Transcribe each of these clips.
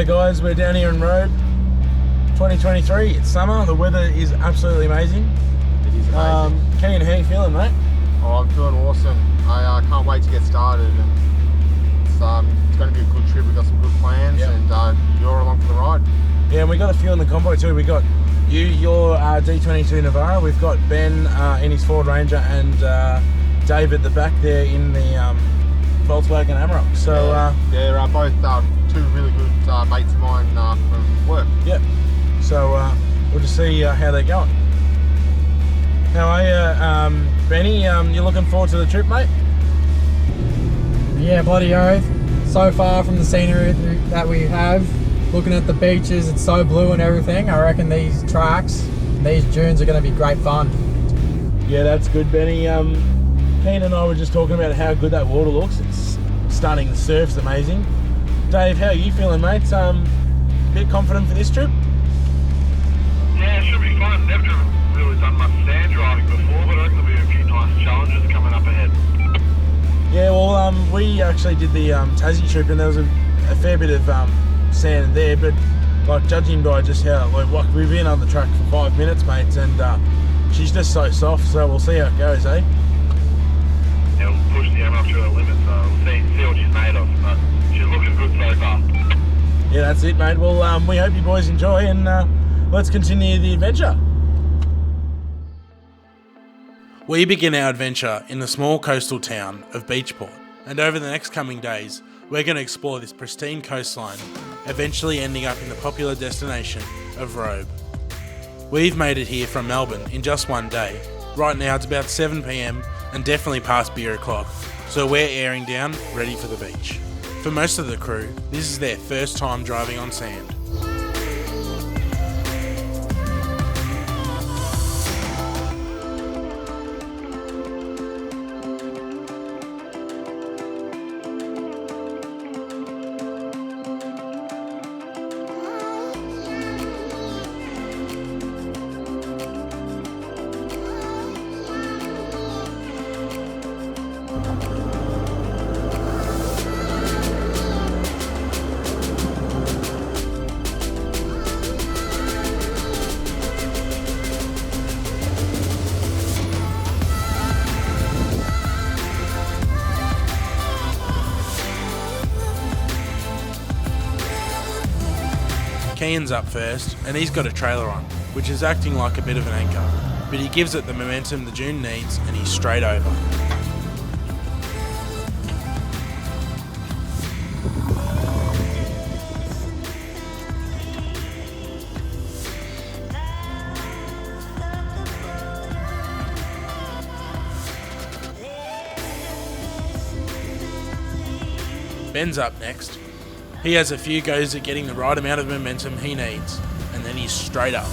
G'day guys, we're down here in Robe 2023. It's summer, the weather is absolutely amazing. It is amazing. Kean, how you feeling, mate? Oh, I'm feeling awesome. I can't wait to get started, and it's going to be a good trip. We've got some good plans, and you're along for the ride. Yeah, and we got a few in the convoy too. We got you, your D22 Navara. We've got Ben in his Ford Ranger, and Dave at the back there in the Volkswagen Amarok. So they're both two really good mates of mine from work. Yep. So we'll just see how they're going. How are you, Benny? You looking forward to the trip, mate? Yeah, bloody oath. So far from the scenery that we have, looking at the beaches, it's so blue and everything. I reckon these tracks, these dunes are going to be great fun. Yeah, that's good, Benny. Kean and I were just talking about how good that water looks. It's stunning. The surf's amazing. Dave, how are you feeling, mate? Bit confident for this trip? Yeah, it should be fun. Never really done much sand driving before, but I reckon there'll be a few nice challenges coming up ahead. Yeah, well, we actually did the Tassie trip, and there was a fair bit of sand there, but like judging by just how like we've been on the track for 5 minutes, mates, and she's just so soft. So we'll see how it goes, eh? Yeah, we'll push the Amarok to her limit, so we'll see what she's made of. But she's looking good so far. Yeah, that's it, mate. Well, we hope you boys enjoy, and let's continue the adventure. We begin our adventure in the small coastal town of Beachport, and over the next coming days, we're going to explore this pristine coastline, eventually ending up in the popular destination of Robe. We've made it here from Melbourne in just one day. Right now it's about 7 PM and definitely past beer o'clock, so we're airing down, ready for the beach. For most of the crew, this is their first time driving on sand. Kean's up first, and he's got a trailer on, which is acting like a bit of an anchor, but he gives it the momentum the dune needs, and he's straight over. Ben's up next. He has a few goes at getting the right amount of momentum he needs, and then he's straight up.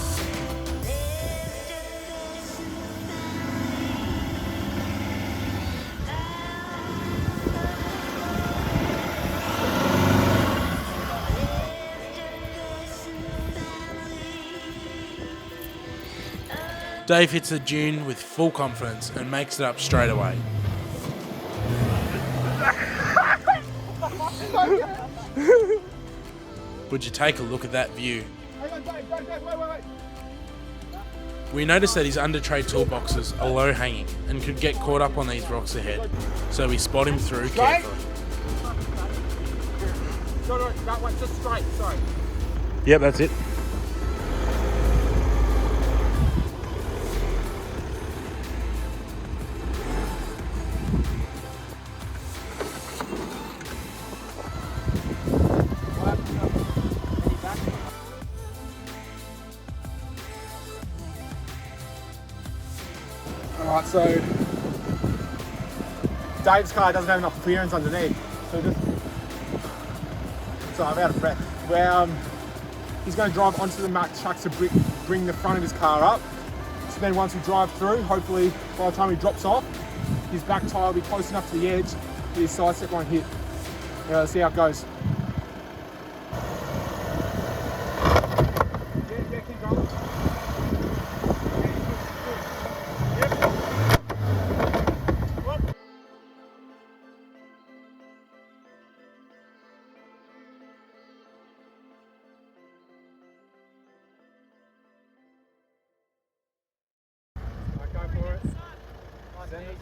Dave hits the dune with full confidence and makes it up straight away. Would you take a look at that view? We notice that his under-tray toolboxes are low-hanging and could get caught up on these rocks ahead, so we spot him through carefully. No, that one, just straight, sorry. Yep, that's it. Alright, so Dave's car doesn't have enough clearance underneath, so I'm out of breath. He's going to drive onto the Mack truck to bring the front of his car up. So then once we drive through, hopefully by the time he drops off, his back tyre will be close enough to the edge that his side step won't hit. Let's see how it goes. Yeah, keep going.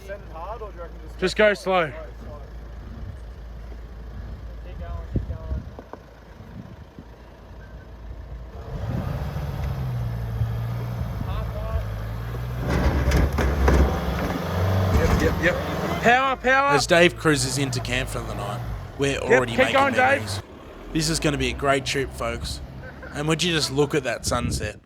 Send it hard, or do you reckon Just go slow. Keep going, keep going. Yep. Power. As Dave cruises into camp for the night, we're already making memories. This is going to be a great trip, folks. And would you just look at that sunset?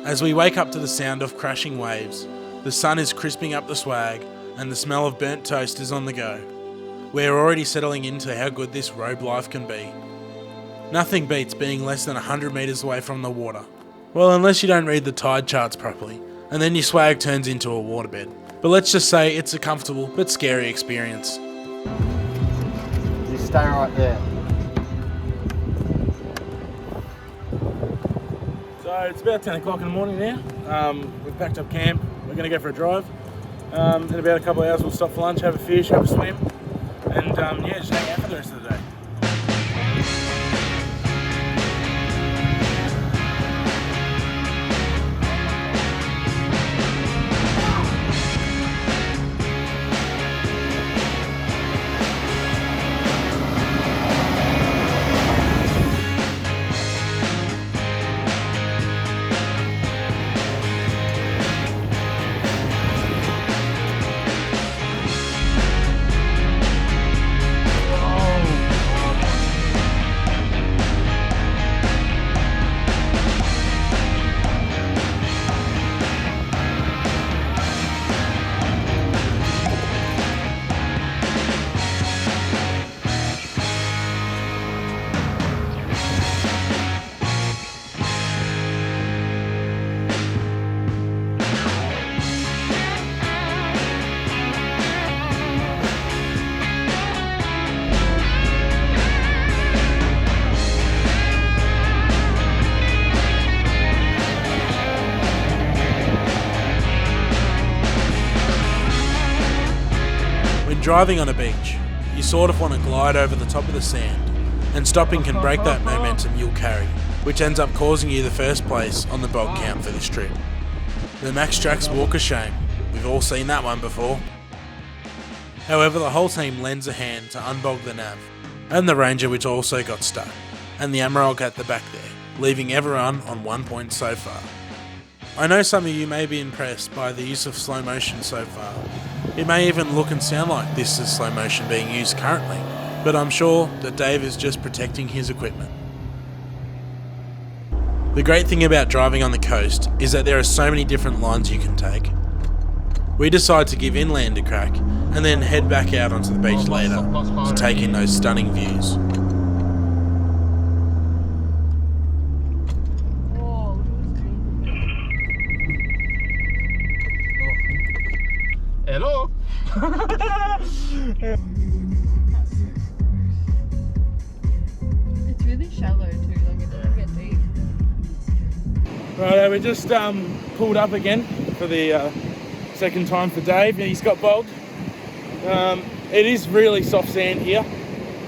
As we wake up to the sound of crashing waves, the sun is crisping up the swag and the smell of burnt toast is on the go. We're already settling into how good this robe life can be. Nothing beats being less than 100 metres away from the water. Well, unless you don't read the tide charts properly, and then your swag turns into a waterbed. But let's just say it's a comfortable but scary experience. You stay right there. So it's about 10 o'clock in the morning now. We've packed up camp. We're going to go for a drive. In about a couple of hours we'll stop for lunch, have a fish, have a swim, and just hang out for the rest of the day. Driving on a beach, you sort of want to glide over the top of the sand, and stopping can break that momentum you'll carry, which ends up causing you the first place on the bog count for this trip. The Max Trax walk of shame, we've all seen that one before. However, the whole team lends a hand to unbog the nav, and the Ranger which also got stuck, and the Amarok at the back there, leaving everyone on 1 point so far. I know some of you may be impressed by the use of slow motion so far. It may even look and sound like this is slow motion being used currently, but I'm sure that Dave is just protecting his equipment. The great thing about driving on the coast is that there are so many different lines you can take. We decide to give inland a crack and then head back out onto the beach later to take in those stunning views. Hello. It's really shallow too, like it doesn't get deep. Right, we just pulled up again for the second time for Dave. He's got bogged. It is really soft sand here,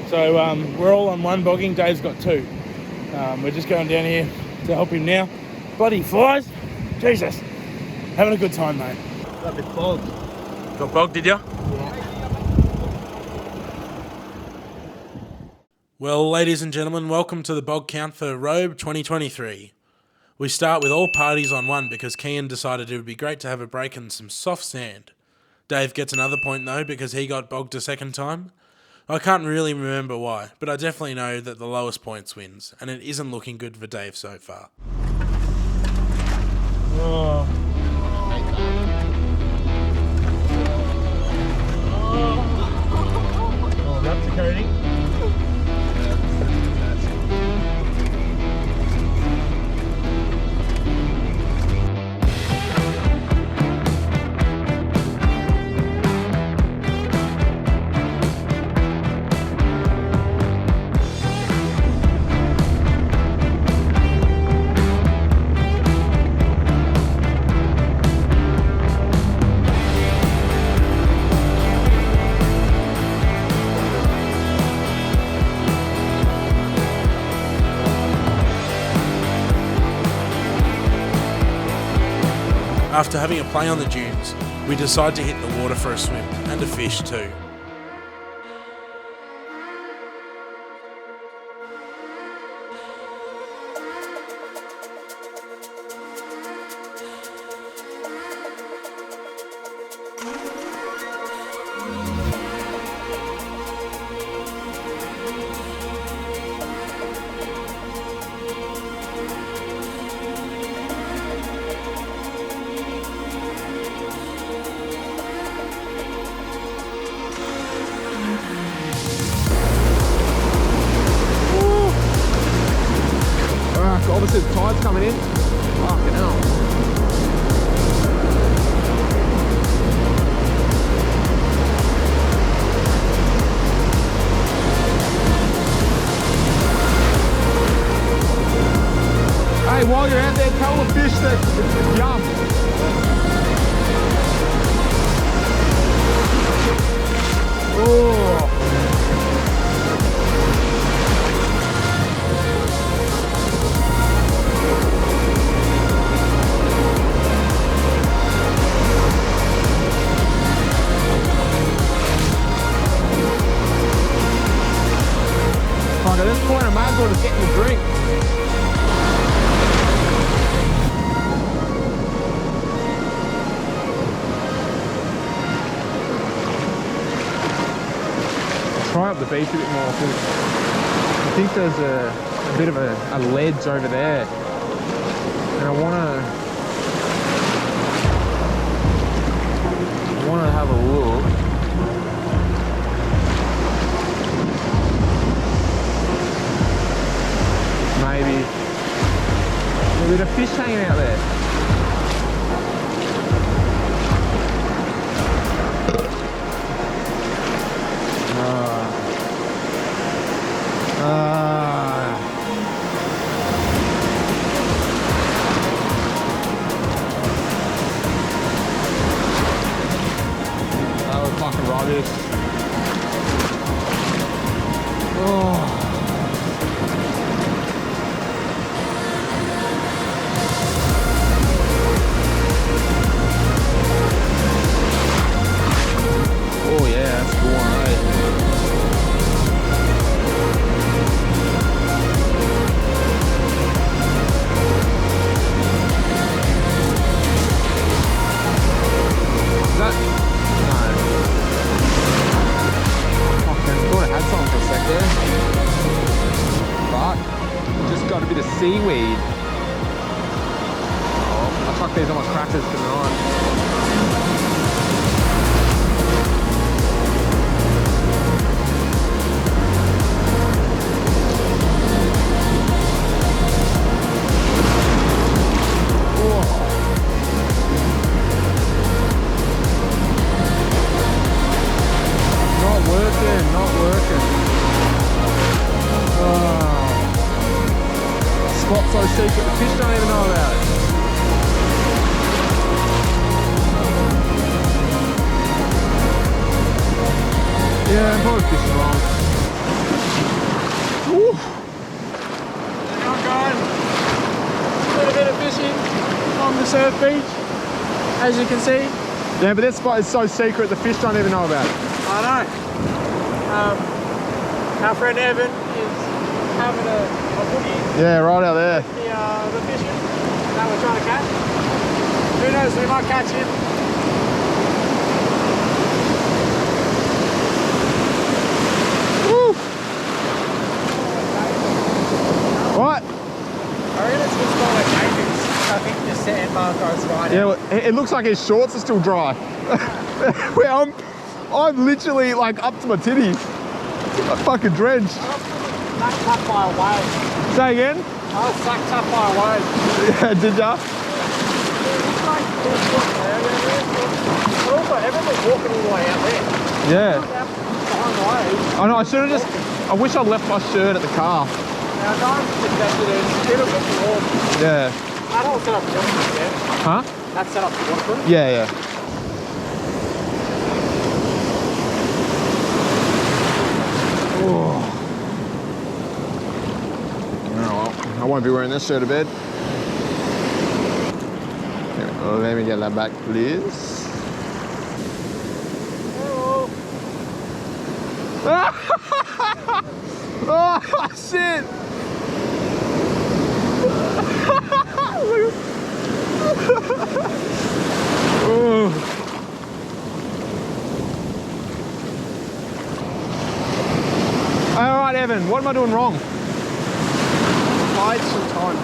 so we're all on one bogging. Dave's got two. We're just going down here to help him now. Bloody flies! Jesus, having a good time, mate. Got a bit bogged. Got bogged, did you? Well, ladies and gentlemen, welcome to the bog count for Robe 2023. We start with all parties on one because Kean decided it would be great to have a break in some soft sand. Dave gets another point though because he got bogged a second time. I can't really remember why, but I definitely know that the lowest points wins, and it isn't looking good for Dave so far. Oh, that's a coating. After having a play on the dunes, we decide to hit the water for a swim and a fish too. Obviously the tide's coming in. Fucking hell. Hey, while you're out there, tell the fish that it's yum. Oh. At this point, I might as well just get you a drink. Try up the beach a bit more because I think there's a bit of a ledge over there, and I want to have a look. Maybe a bit of fish hanging out there. That was fucking rubbish. Oh. Oh yeah, that's the one, right? Is that? No. Fucking thought I had something for a sec there. But, just got a bit of seaweed. Oh, I chucked these on my crackers tonight. Not working. Oh. Spot's so secret, the fish don't even know about it. Yeah, I'm probably fishing wrong. Woo. How I'm going? A little bit of fishing on the surf beach, as you can see. Yeah, but this spot is so secret, the fish don't even know about it. I know. Our friend Evan is having a boogie. Yeah, right out there. The fishing that we're trying to catch. Who knows, we might catch him. Woo! What? I reckon it's just got like capers. I think the sandbar goes right Yeah, out. well, it looks like his shorts are still dry. Well, I'm literally like up to my titties. I'm fucking drenched. Sacked up by a wave. Say again? I was sacked up by a wave. Yeah, did ya? But also, everyone's walking all the way out there. Yeah. Behind the wave. I know, I should have just, I wish I'd left my shirt at the car. Now, don't invested in, it'll get you warm. Yeah. That whole setup is waterproof, yeah? Huh? That setup's waterproof? Yeah, yeah. Oh. Oh well, I won't be wearing this shirt to bed. let me get that back, please. Oh, shit! Oh. All right, Evan, what am I doing wrong? Tides and time.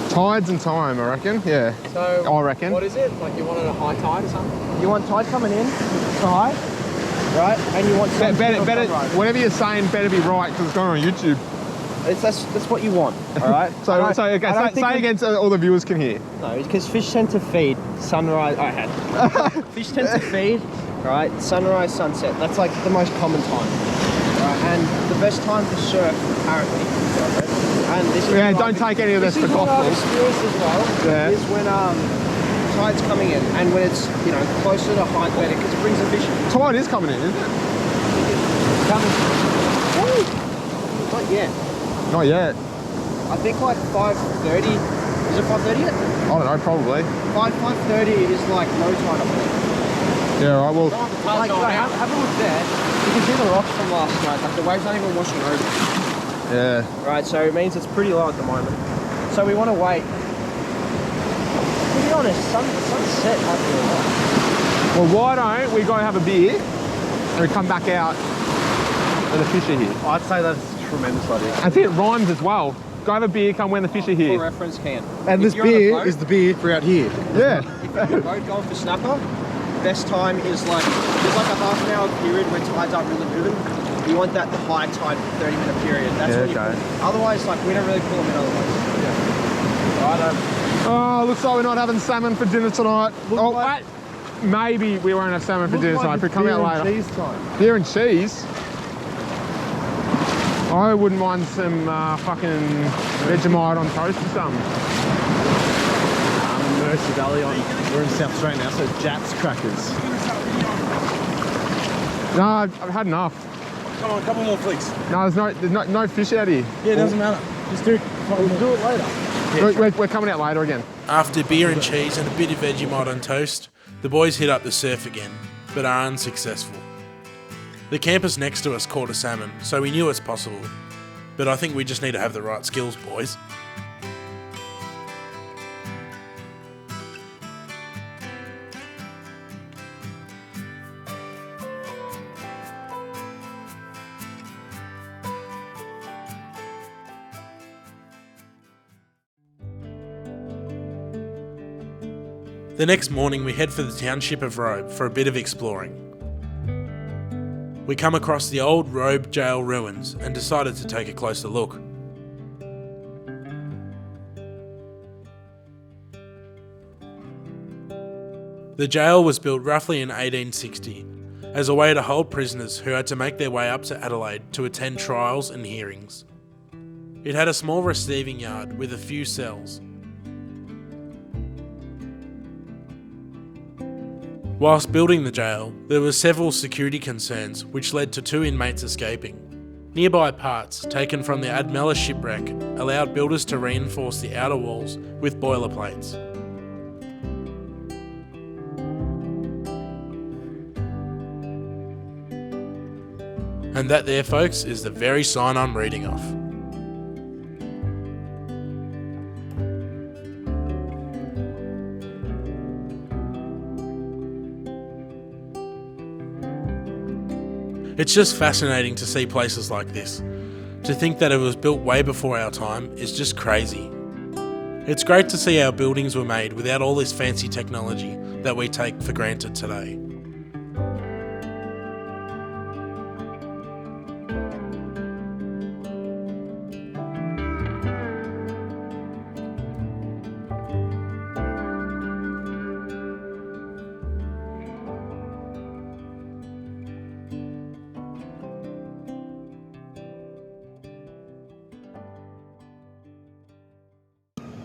Tides and time, I reckon. Yeah. So I reckon. What is it? Like you wanted a high tide or something? You want tide coming in, high, right? And you want better. Whatever you're saying, better be right because it's going on YouTube. That's what you want, all right? Okay, say again so all the viewers can hear. No, because fish tend to feed sunrise. Fish tend to feed, right? Sunrise, sunset. That's like the most common time, right? And the best time to surf, apparently. And this is don't take any of this for gospel. This is what I've experienced as well. Yeah. Is when tide's coming in, and when it's closer to high better because it brings the fish in. Tide is coming in, isn't it? It's coming. Woo! Not yet. Not yet. I think like 5:30. Is it 5:30 yet? I don't know, probably. 5:30 is like low tide up there. Yeah, right, well... Like, have a look there. You can see the rocks from last night. Like the waves not even washing over. Yeah. Right, so it means it's pretty low at the moment. So we want to wait. To be honest, sunset might be alright. Well, why don't we go have a beer and we come back out and the fish are here? I'd say that's a tremendous idea. I think it rhymes as well. Go have a beer, come when the fish are For here. reference, Kean. And this beer is the beer for out here. Yeah. If you're on a boat going for snapper, best time is like, there's like a half an hour period where tides aren't really moving. You want that high tide 30-minute period. That's when you pull. Otherwise, like, we don't really pull them in otherwise. Yeah. Oh, looks like we're not having salmon for dinner tonight. Maybe we won't have salmon for dinner tonight if we come out later. Cheese time. Beer and cheese? I wouldn't mind some fucking Vegemite on toast or something. Mercy Valley we're in South Australia now, so Jats crackers. No, I've had enough. Come on, a couple more flicks. No, there's no fish out here. Yeah, it doesn't matter. Just do it. We'll do it later. We're coming out later again. After beer and cheese and a bit of Vegemite on toast, the boys hit up the surf again, but are unsuccessful. The campus next to us caught a salmon, so we knew it's possible. But I think we just need to have the right skills, boys. The next morning we head for the township of Robe for a bit of exploring. We come across the old Robe jail ruins and decided to take a closer look. The jail was built roughly in 1860 as a way to hold prisoners who had to make their way up to Adelaide to attend trials and hearings. It had a small receiving yard with a few cells. Whilst building the jail, there were several security concerns which led to 2 inmates escaping. Nearby parts, taken from the Admella shipwreck, allowed builders to reinforce the outer walls with boiler plates. And that there, folks, is the very sign I'm reading off. It's just fascinating to see places like this. To think that it was built way before our time is just crazy. It's great to see our buildings were made without all this fancy technology that we take for granted today.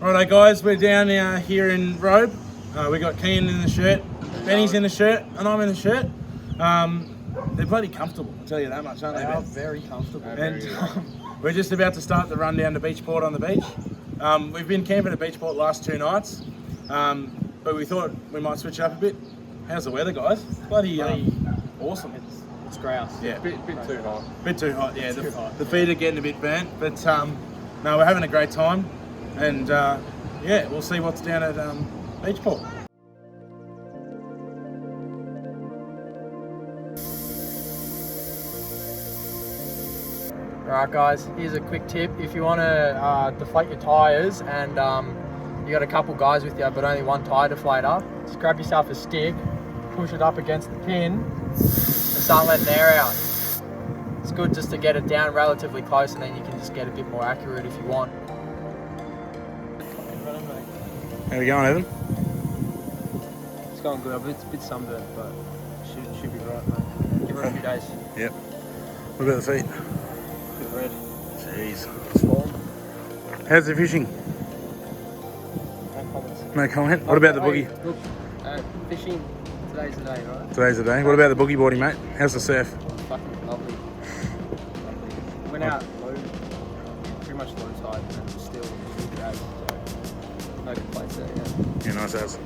Righto guys, we're down here in Robe. We got Kean in the shirt, Benny's in the shirt, and I'm in the shirt. They're bloody comfortable, I'll tell you that much, aren't they? They are very comfortable. And we're just about to start the run down to Beachport on the beach. We've been camping at Beachport last 2 nights. but we thought we might switch it up a bit. How's the weather, guys? Bloody awesome. It's grouse. Yeah, Bit too hot. bit too hot. Yeah, Too hot. the feet are getting a bit burnt, but no, we're having a great time, and yeah, we'll see what's down at Beachport. Alright guys, here's a quick tip. If you want to deflate your tyres and you got a couple guys with you but only one tyre deflator, just grab yourself a stick, push it up against the pin and start letting air out. It's good just to get it down relatively close and then you can just get a bit more accurate if you want. How we going, Evan? It's going good. It's a bit sunburnt, but should be right, mate. Give it a few days. Yep. What about the feet? Bit red. Jeez. Swollen. How's the fishing? No comments. No comment. What about the boogie? Hey, look, fishing, today's the day, right? Today's the day. What about the boogie boarding, mate? How's the surf? Fucking lovely. Went out low, pretty much low tide, and still great. So no complaints there. Yeah. Yeah, nice as.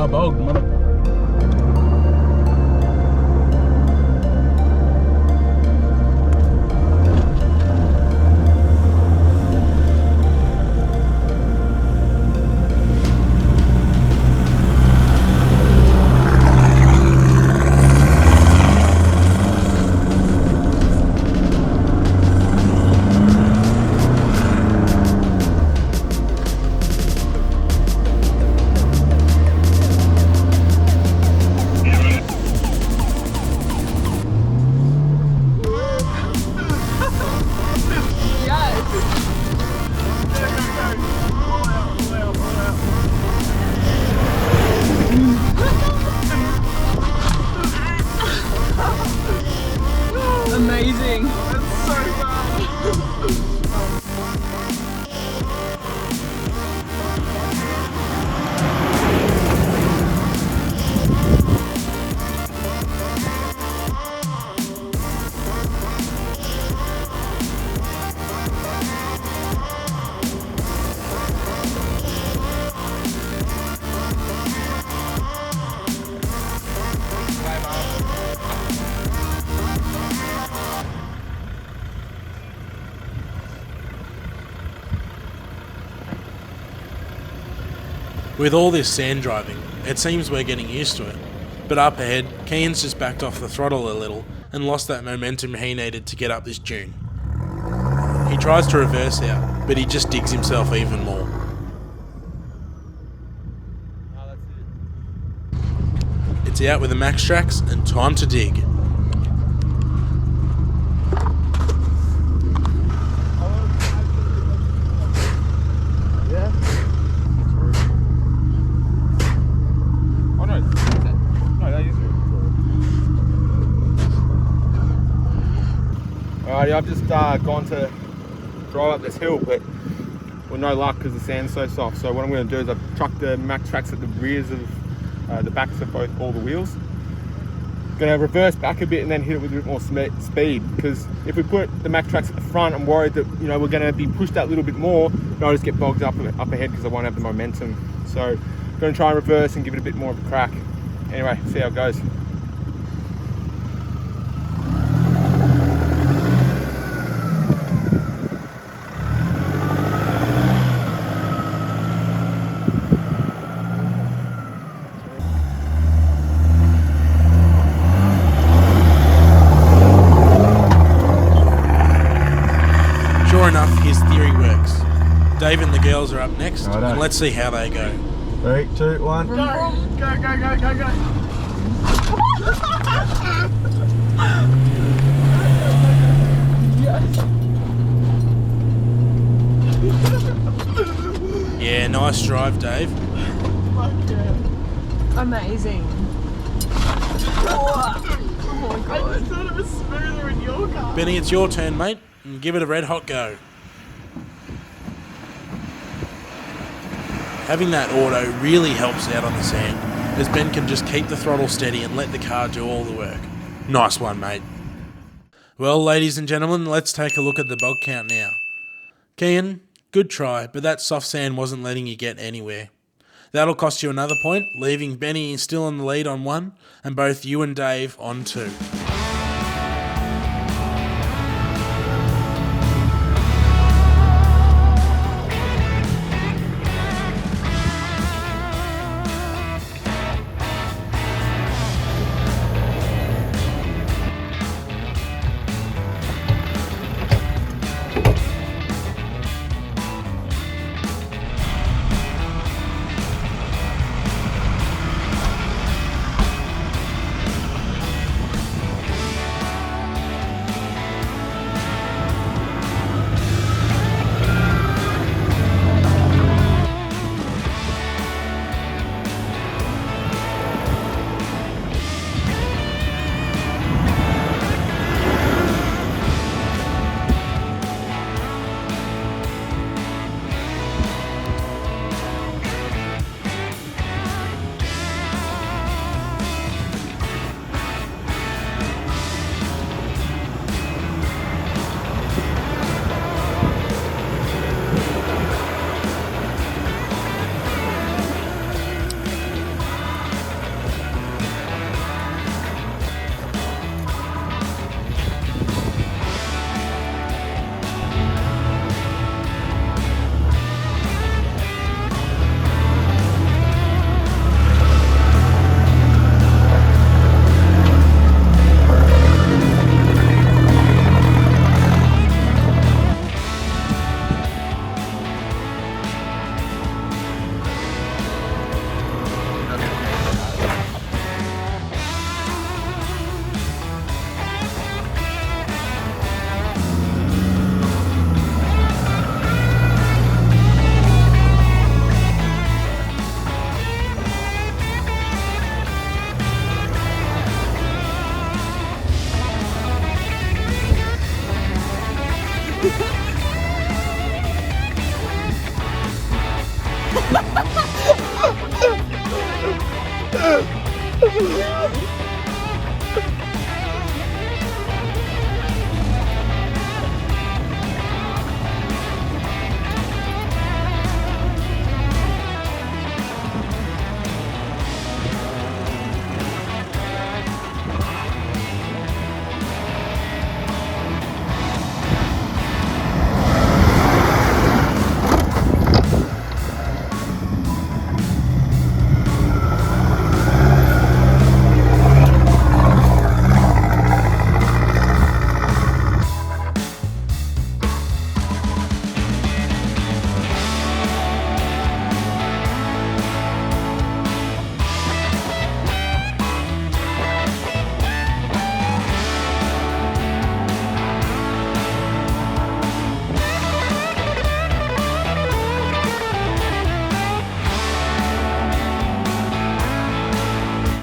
Bogged, mother. Amazing. That's so bad. With all this sand driving, it seems we're getting used to it. But up ahead, Kean's just backed off the throttle a little and lost that momentum he needed to get up this dune. He tries to reverse out, but he just digs himself even more. It's out with the max tracks and time to dig. Alrighty, I've just gone to drive up this hill, but with no luck because the sand's so soft. So what I'm going to do is I've trucked the max tracks at the rears of the backs of all the wheels. Going to reverse back a bit and then hit it with a bit more speed, because if we put the max tracks at the front, I'm worried that we're going to be pushed that little bit more and I'll just get bogged up ahead because I won't have the momentum. So I'm going to try and reverse and give it a bit more of a crack. Anyway, see how it goes. Sure enough, his theory works. Dave and the girls are up next, Righto. and let's see how they go. 3, 2, 1. Go, go, go, go, go. Yeah, nice drive, Dave. Fuck yeah. Amazing. Oh my I god. just thought it was smoother in your car. Benny, it's your turn, mate, and give it a red hot go. Having that auto really helps out on the sand, as Ben can just keep the throttle steady and let the car do all the work. Nice one, mate. Well, ladies and gentlemen, let's take a look at the bog count now. Kean, good try, but that soft sand wasn't letting you get anywhere. That'll cost you another point, leaving Benny still in the lead on 1, and both you and Dave on 2.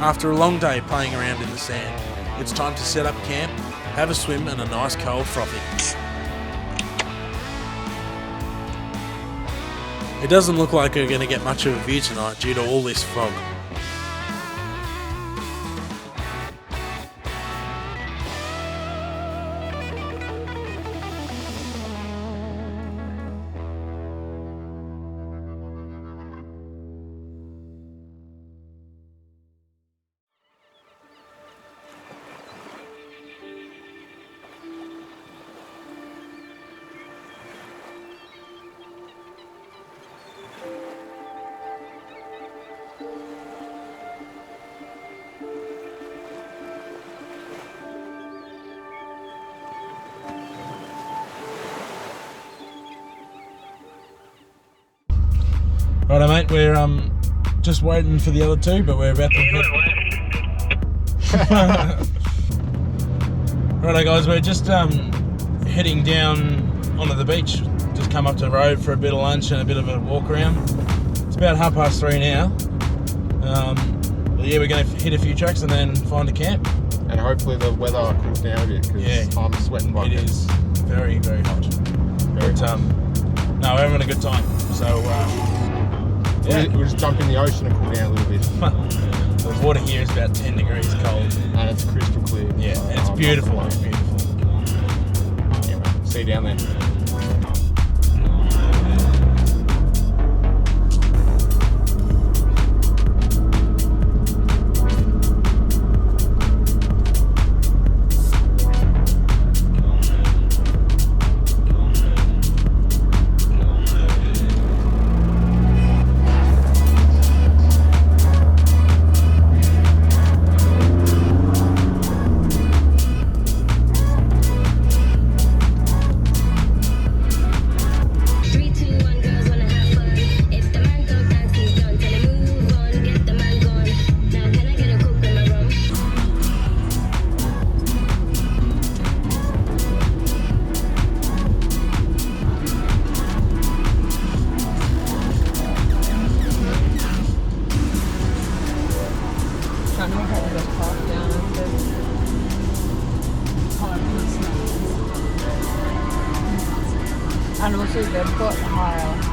After a long day playing around in the sand, it's time to set up camp, have a swim and a nice cold frothy. It doesn't look like we're going to get much of a view tonight due to all this fog. Righto, mate. We're just waiting for the other two, but we're about to head. Righto, guys. We're just heading down onto the beach. Just come up to Robe for a bit of lunch and a bit of a walk around. It's about 3:30 now. But yeah, we're going to hit a few tracks and then find a camp. And hopefully the weather cools down a bit because I'm sweating It is very, very hot. But no, we're having a good time. So we'll just jump in the ocean and cool down a little bit. The water here is about 10 degrees cold. And it's crystal clear. Yeah, and it's beautiful. It's beautiful. Anyway, see you down there. And also they've got higher.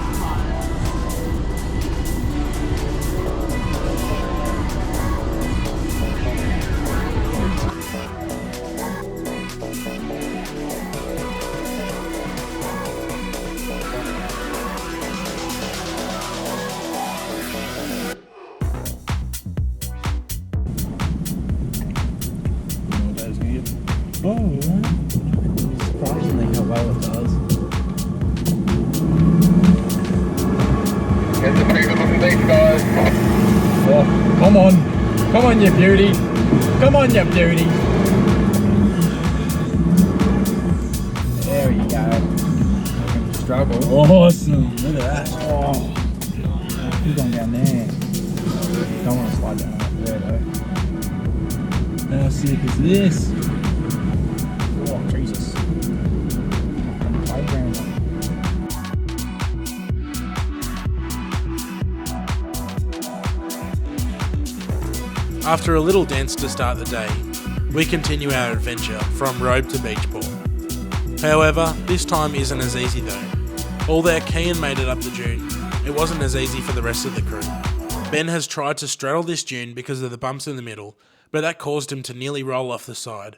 Surprisingly how well it does. Here's the big looking beach, guys. Oh, come on. Come on, you beauty. Come on, you beauty. There you go. Struggle. Awesome. Look at that. Oh, he's going down there. Don't want to slide down there though. How sick is this? Oh, Jesus. Playground. After a little dance to start the day, we continue our adventure from Robe to Beachport. However, this time isn't as easy though. Although Kean made it up the dune, it wasn't as easy for the rest of the crew. Ben has tried to straddle this dune because of the bumps in the middle, but that caused him to nearly roll off the side.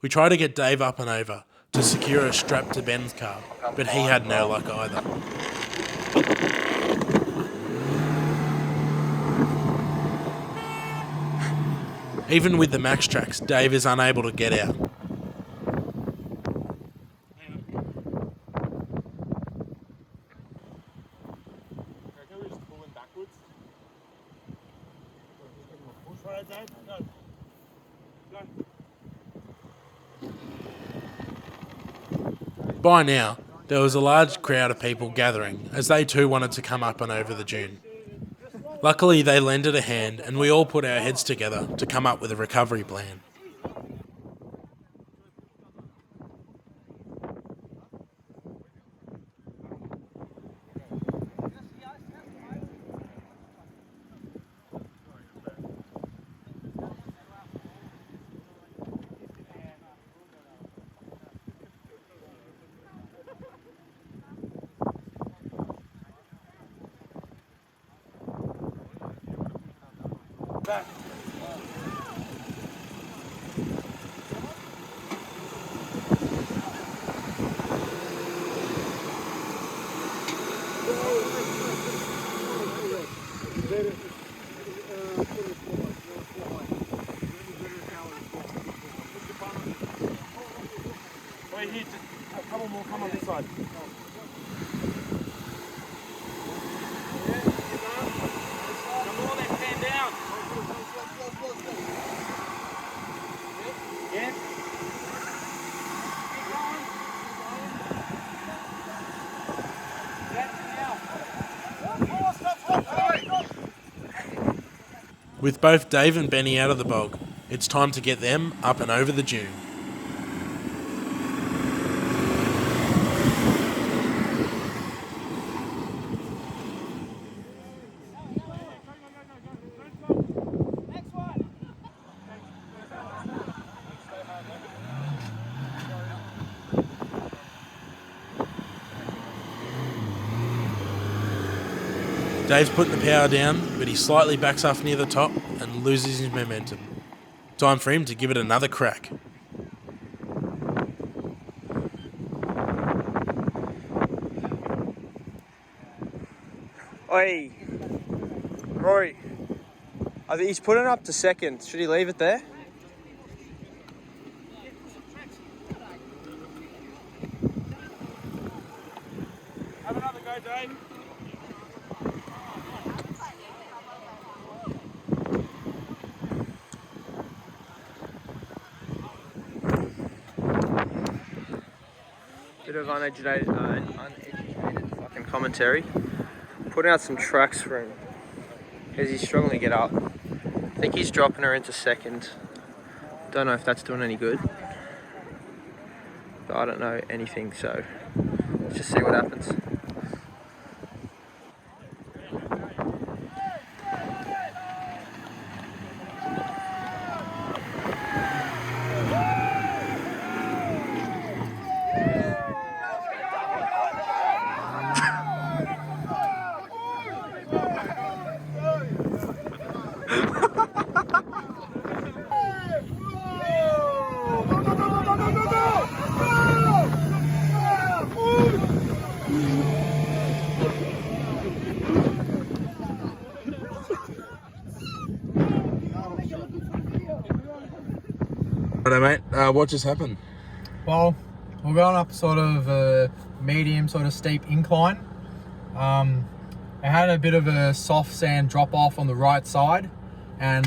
We tried to get Dave up and over to secure a strap to Ben's car, but he had no luck either. Even with the max tracks, Dave is unable to get out. By now, there was a large crowd of people gathering as they too wanted to come up and over the dune. Luckily, they lended a hand and we all put our heads together to come up with a recovery plan. Wait here, a couple more come on this side. With both Dave and Benny out of the bog, it's time to get them up and over the dune. Dave's putting the power down, but he slightly backs off near the top and loses his momentum. Time for him to give it another crack. Oi, Rory. I think he's putting up to second. Should he leave it there? Have another go, Dave. Bit of uneducated fucking commentary. Putting out some tracks for him because he's struggling to get up. I think he's dropping her into second. Don't know if that's doing any good. But I don't know anything, so let's just see what happens. Righto, mate. What just happened? Well, we're going up sort of a medium, sort of steep incline. It had a bit of a soft sand drop off on the right side, and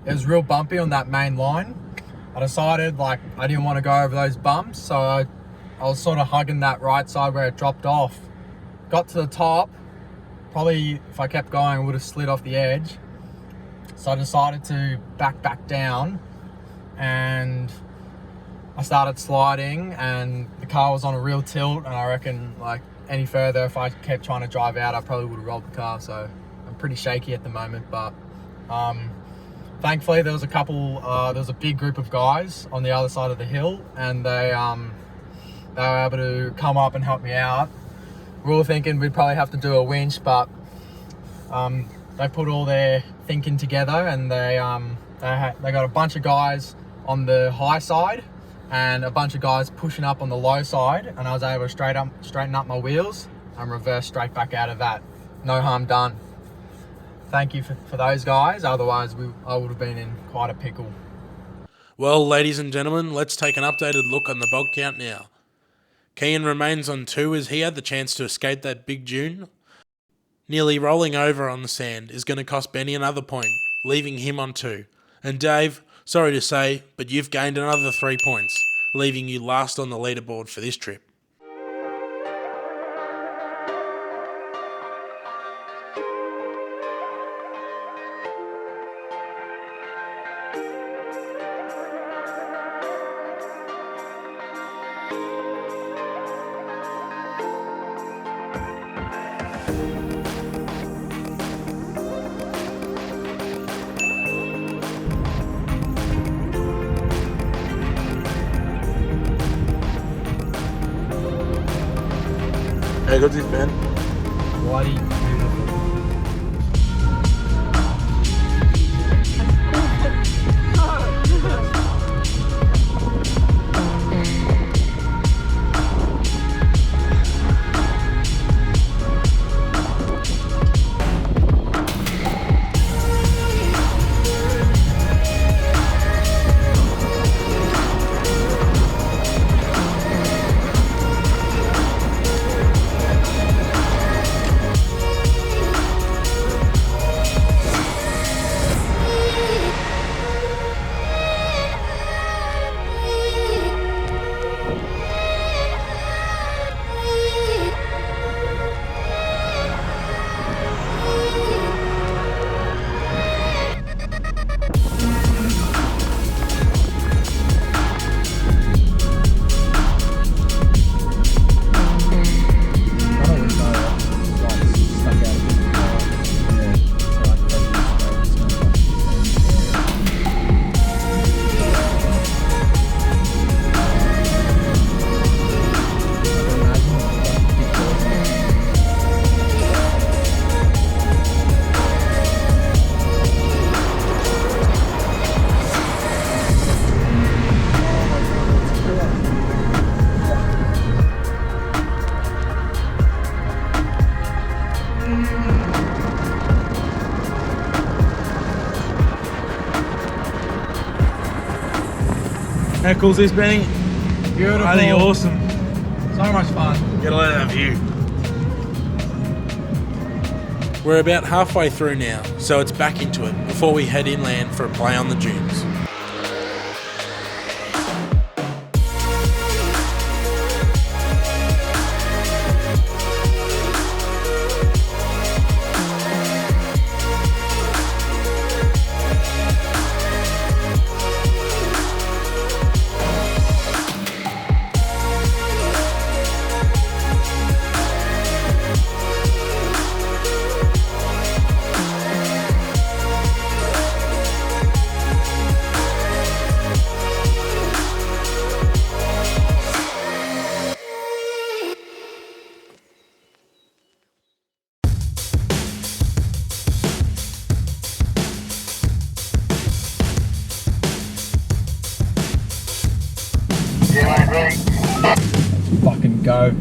it was real bumpy on that main line. I decided I didn't want to go over those bumps, so I was sort of hugging that right side where it dropped off. Got to the top, probably if I kept going I would have slid off the edge. So I decided to back down, and I started sliding, and the car was on a real tilt, and I reckon any further, if I kept trying to drive out, I probably would have rolled the car. So I'm pretty shaky at the moment, but thankfully there was a big group of guys on the other side of the hill, and they were able to come up and help me out. We were thinking we'd probably have to do a winch, but they put all their thinking together, and they got a bunch of guys on the high side and a bunch of guys pushing up on the low side, and I was able to straighten up my wheels and reverse straight back out of that. No harm done. Thank you for those guys, otherwise I would have been in quite a pickle. Well, ladies and gentlemen, let's take an updated look on the bog count now. Kean remains on 2 as he had the chance to escape that big dune. Nearly rolling over on the sand is going to cost Benny another point, leaving him on 2. And Dave, sorry to say, but you've gained another 3 points, leaving you last on the leaderboard for this trip. Hey, good to see you, man. Bloody beautiful. cool's this, Benny? Beautiful. I think awesome. So much fun. Get a load of that view. We're about halfway through now, so it's back into it before we head inland for a play on the dunes. Fucking go.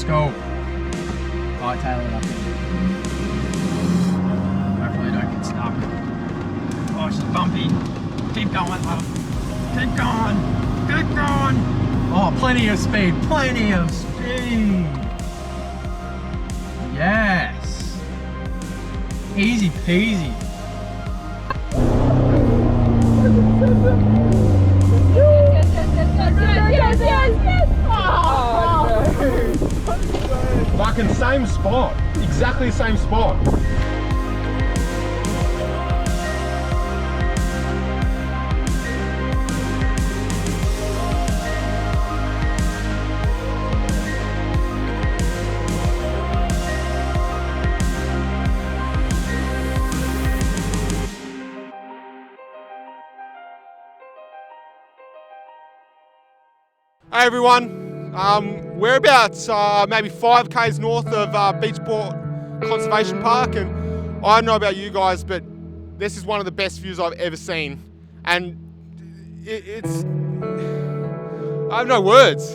go. Hightail it up here. Hopefully I don't get stuck. Oh, she's bumpy. Keep going, love. Keep going. Keep going. Oh, plenty of speed. Plenty of speed. Yes. Easy peasy. Fucking same spot. Exactly the same spot. Hey everyone, we're about maybe 5 k's north of Beachport Conservation Park, and I don't know about you guys, but this is one of the best views I've ever seen, and it's I have no words.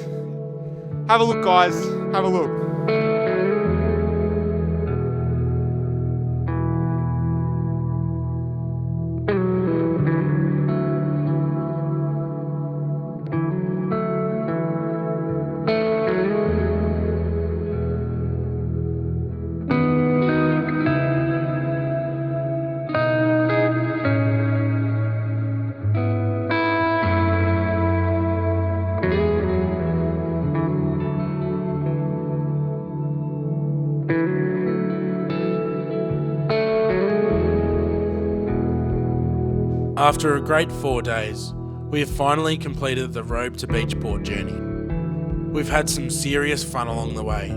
Have a look, guys. Have a look. After a great 4 days, we have finally completed the Robe to Beachport journey. We've had some serious fun along the way.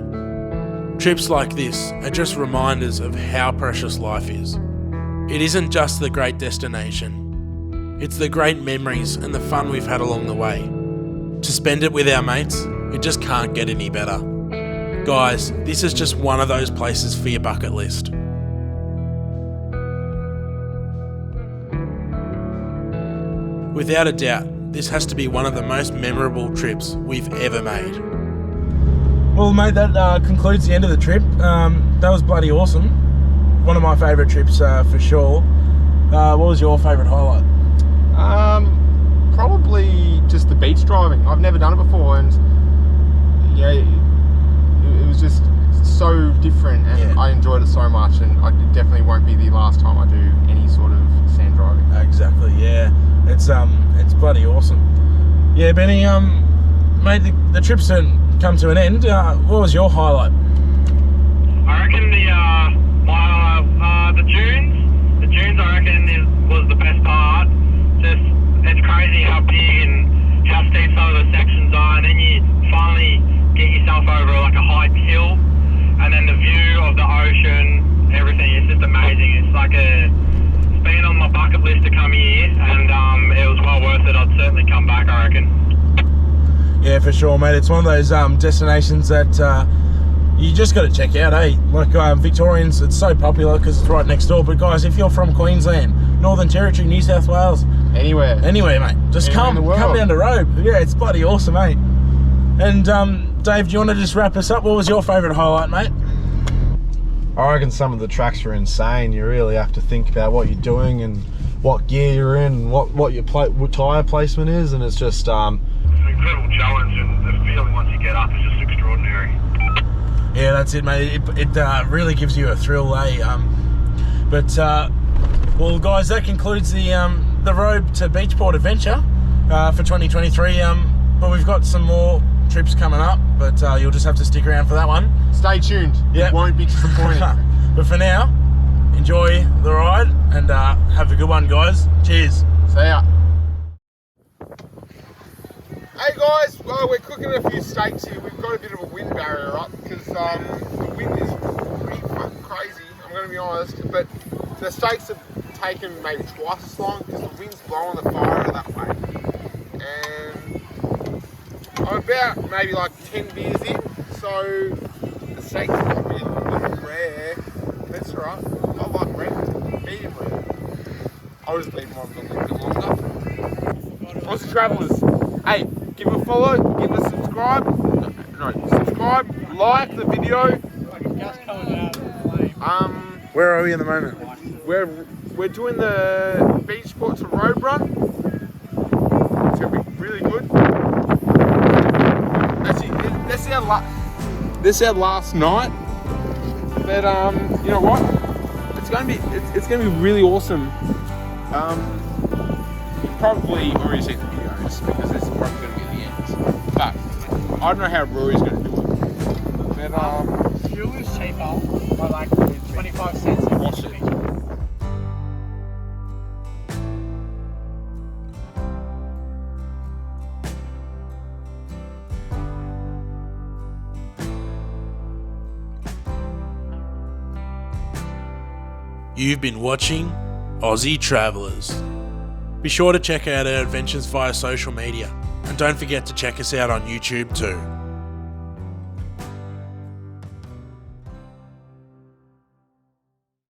Trips like this are just reminders of how precious life is. It isn't just the great destination, it's the great memories and the fun we've had along the way. To spend it with our mates, it just can't get any better. Guys, this is just one of those places for your bucket list. Without a doubt, this has to be one of the most memorable trips we've ever made. Well, mate, that concludes the end of the trip. That was bloody awesome. One of my favourite trips for sure. What was your favourite highlight? Probably just the beach driving. I've never done it before, and yeah, it was just so different, and I enjoyed it so much, and it definitely won't be the last time I do any sort of sand driving. Exactly, yeah. It's bloody awesome. Yeah, Benny, mate, the trip's come to an end. What was your highlight? I reckon the dunes. The dunes, I reckon, was the best part. Just, it's crazy how big and how steep some of the sections are, and then you finally get yourself over like a high hill, and then the view of the ocean, everything is just amazing. It's been on my bucket list to come here, and it was well worth it. I'd certainly come back, I reckon. Yeah, for sure, mate. It's one of those destinations that you just got to check out, eh? Like Victorians, it's so popular because it's right next door. But guys, if you're from Queensland, Northern Territory, New South Wales, anywhere, mate, just come down to Robe. Yeah, it's bloody awesome, mate. And Dave, do you want to just wrap us up? What was your favourite highlight, mate? I reckon some of the tracks are insane. You really have to think about what you're doing and what gear you're in, and what your tyre placement is, and it's just It's an incredible challenge, and the feeling once you get up is just extraordinary. Yeah, that's it, mate. It really gives you a thrill, eh? Well, guys, that concludes the Robe to Beachport adventure for 2023. But we've got some more trips coming up, but you'll just have to stick around for that one. Stay tuned. Yep. It won't be disappointing. But for now, enjoy the ride and have a good one, guys. Cheers. See ya. Hey guys, well, we're cooking a few steaks here. We've got a bit of a wind barrier up because the wind is pretty fucking crazy, I'm going to be honest. But the steaks have taken maybe twice as long because the wind's blowing the fire out of that way. And I'm about maybe like 10 beers in, so the steaks are probably a little rare. That's alright. I like red, medium rare. I'll just leave mine for a little bit longer. Aussie Travellers, hey, give a follow, give a subscribe. No, subscribe, like the video. Where are we in the moment? We're doing the Beachport to Robe run. It's gonna be really good. This our last night. But you know what? It's gonna be really awesome. You've probably already seen the videos because this is probably gonna be the end. But I don't know how Rory's gonna do it. But Fuel is cheaper by like 25 cents. watch it. You've been watching Aussie Travellers. Be sure to check out our adventures via social media, and don't forget to check us out on YouTube too.